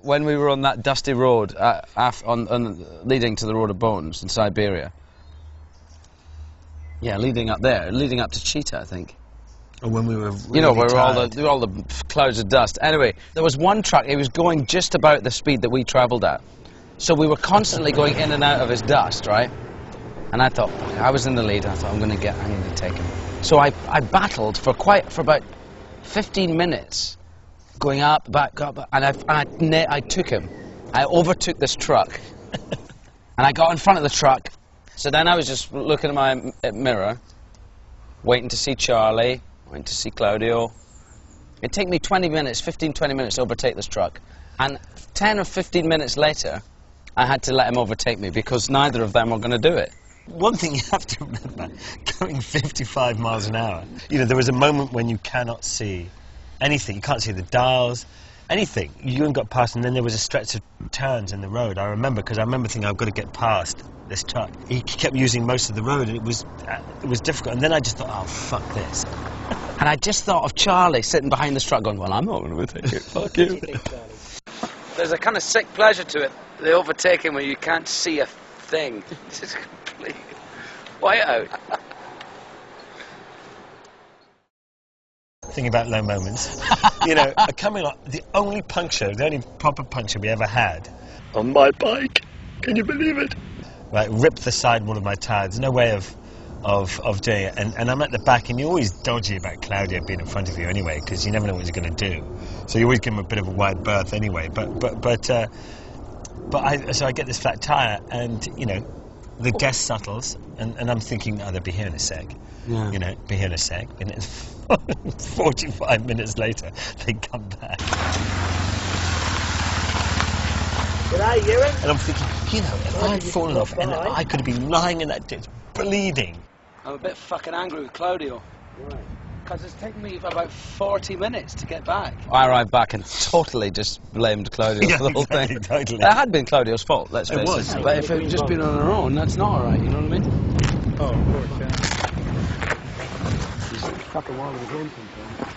when we were on that dusty road leading to the Road of Bones in Siberia. Yeah, leading up there, leading up to Cheetah, I think. Or when we were really you know, where tired. all the clouds of dust. Anyway, there was one truck, it was going just about the speed that we travelled at. So we were constantly going in and out of his dust, right? And I thought, I was in the lead, and I thought, I'm going to take him. So I battled for about 15 minutes, going up, back, up, and I took him. I overtook this truck, and I got in front of the truck. So then I was just looking at my mirror, waiting to see Charlie, waiting to see Claudio. It'd take me 20 minutes, 15-20 minutes to overtake this truck. And 10 or 15 minutes later, I had to let him overtake me because neither of them were going to do it. One thing you have to remember, going 55 miles an hour, you know, there was a moment when you cannot see anything. You can't see the dials, anything. You haven't got past, and then there was a stretch of turns in the road. I remember, because I remember thinking, I've got to get past this truck. He kept using most of the road, and it was difficult. And then I just thought, oh, fuck this. And I just thought of Charlie sitting behind this truck going, well, I'm not going to take it, fuck you. There's a kind of sick pleasure to it, the overtaking where you can't see a thing. It's just complete whiteout. Thinking about low moments. You know, coming on, the only proper puncture we ever had. On my bike. Can you believe it? Right, ripped the sidewall of my tyre. There's no way of doing it. And I'm at the back, and you're always dodgy about Claudio being in front of you anyway, because you never know what he's going to do. So you always give him a bit of a wide berth anyway. So I get this flat tyre, and, you know, the gas settles, and I'm thinking, oh, they'll be here in a sec. Yeah. You know, be here in a sec. And 45 minutes later, they come back. G'day, Ewan. And I'm thinking, you know, if I had fallen off, and I could have been lying in that ditch, bleeding. I'm a bit fucking angry with Claudio. Right. Because it's taken me about 40 minutes to get back. I arrived back and totally just blamed Claudio for the whole thing. Totally. It had been Claudio's fault, let's face it. It was. But if it had just been on our own, that's not alright, you know what I mean? Oh, of course, yeah. He's fucking wild with him sometimes.